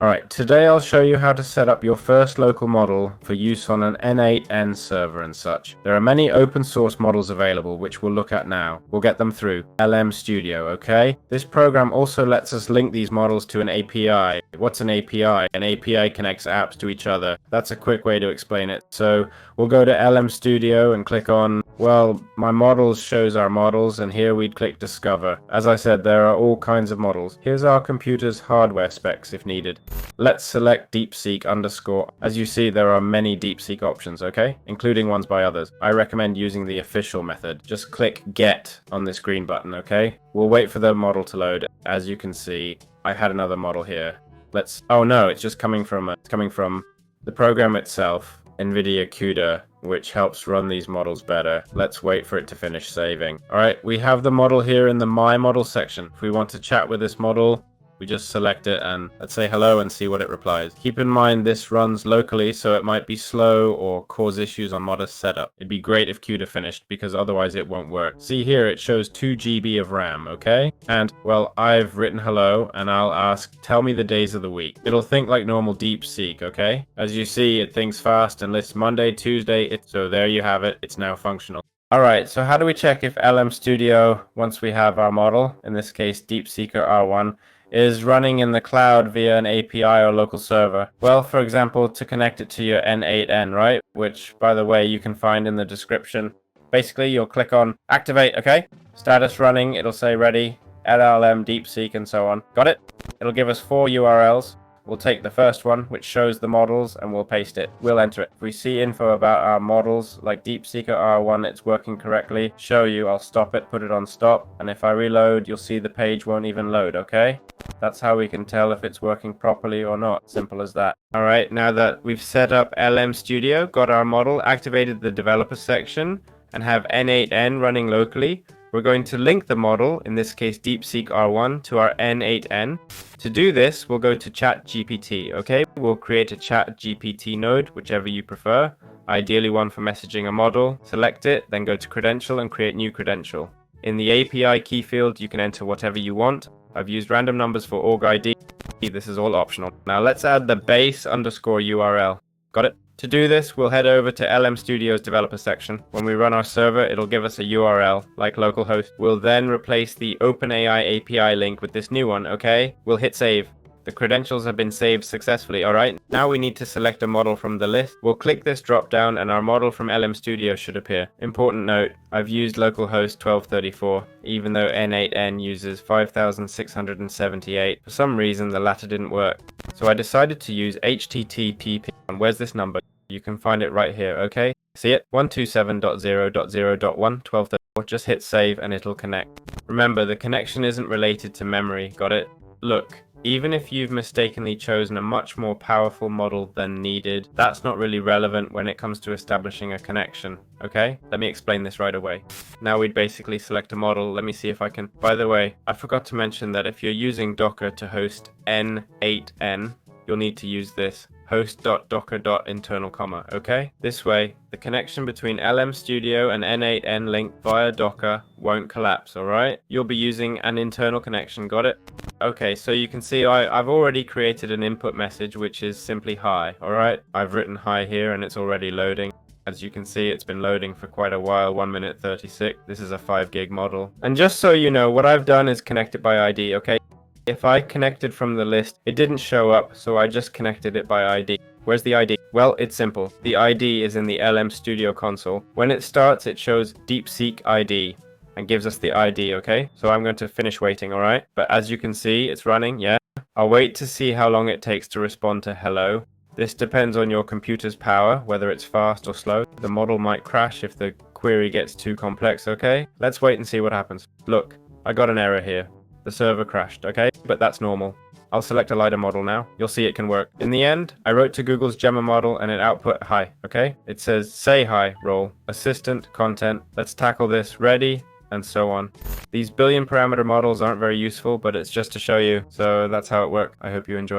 Alright, today I'll show you how to set up your first local model for use on an N8N server and such. There are many open source models available which we'll look at now. We'll get them through LM Studio, okay? This program also lets us link these models to an API. What's an API? An API connects apps to each other. That's a quick way to explain it. So we'll go to LM Studio and click on, well, my models shows our models, and here we'd click discover. As I said, there are all kinds of models. Here's our computer's hardware specs if needed. Let's select DeepSeek underscore. As you see, there are many DeepSeek options, okay? Including ones by others. I recommend using the official method. Just click get on this green button, okay? We'll wait for the model to load. As you can see, I had another model here. Oh no, it's just coming from the program itself, NVIDIA CUDA, which helps run these models better. Let's wait for it to finish saving. Alright, we have the model here in the My Model section. If we want to chat with this model, we just select it and let's say hello and see what it replies. Keep in mind this runs locally, so it might be slow or cause issues on modest setup. It'd be great if CUDA finished, because otherwise it won't work. See here, it shows 2 GB of RAM, okay? And, well, I've written hello, and I'll ask, tell me the days of the week. It'll think like normal DeepSeek, okay? As you see, it thinks fast and lists Monday, Tuesday, so there you have it, it's now functional. Alright, so how do we check if LM Studio, once we have our model, in this case DeepSeeker R1, is running in the cloud via an API or local server? Well, for example, to connect it to your N8N, right? Which, by the way, you can find in the description. Basically, you'll click on activate, okay? Status running, it'll say ready, LLM, DeepSeek, and so on. Got it? It'll give us 4 URLs. We'll take the first one, which shows the models, and we'll paste it. We'll enter it. If we see info about our models, like DeepSeeker R1, it's working correctly, show you, I'll stop it, put it on stop, and if I reload, you'll see the page won't even load, okay? That's how we can tell if it's working properly or not. Simple as that. Alright, now that we've set up LM Studio, got our model, activated the developer section, and have N8N running locally, we're going to link the model, in this case DeepSeek R1, to our N8N. To do this, we'll go to ChatGPT, okay? We'll create a ChatGPT node, whichever you prefer. Ideally one for messaging a model. Select it, then go to credential and create new credential. In the API key field, you can enter whatever you want. I've used random numbers for org ID. This is all optional. Now let's add the base underscore URL. Got it? To do this, we'll head over to LM Studio's developer section. When we run our server, it'll give us a URL, like localhost. We'll then replace the OpenAI API link with this new one, okay? We'll hit save. The credentials have been saved successfully, alright? Now we need to select a model from the list. We'll click this drop down and our model from LM Studio should appear. Important note, I've used localhost 1234, even though N8N uses 5678. For some reason, the latter didn't work. So I decided to use HTTP. Where's this number? You can find it right here, okay? See it? 127.0.0.1.1234. Just hit save and it'll connect. Remember, the connection isn't related to memory, got it? Look, even if you've mistakenly chosen a much more powerful model than needed, that's not really relevant when it comes to establishing a connection, okay? Let me explain this right away. Now we'd basically select a model. Let me see if I can... By the way, I forgot to mention that if you're using Docker to host N8N, you'll need to use this host.docker.internal comma, okay? This way, the connection between LM Studio and N8N link via Docker won't collapse, alright? You'll be using an internal connection, got it? Okay, so you can see I've already created an input message, which is simply hi, alright? I've written hi here and it's already loading. As you can see, it's been loading for quite a while, 1 minute 36. This is a 5 gig model. And just so you know, what I've done is connect it by ID, okay? If I connected from the list, it didn't show up, so I just connected it by ID. Where's the ID? Well, it's simple. The ID is in the LM Studio console. When it starts, it shows DeepSeek ID and gives us the ID, okay? So I'm going to finish waiting, alright? But as you can see, it's running, yeah? I'll wait to see how long it takes to respond to hello. This depends on your computer's power, whether it's fast or slow. The model might crash if the query gets too complex, okay? Let's wait and see what happens. Look, I got an error here. The server crashed, okay? But that's normal. I'll select a LiDAR model now. You'll see it can work. In the end, I wrote to Google's Gemma model and it output hi, okay? It says say hi, role, assistant, content, let's tackle this, ready, and so on. These billion parameter models aren't very useful, but it's just to show you. So that's how it worked. I hope you enjoyed it.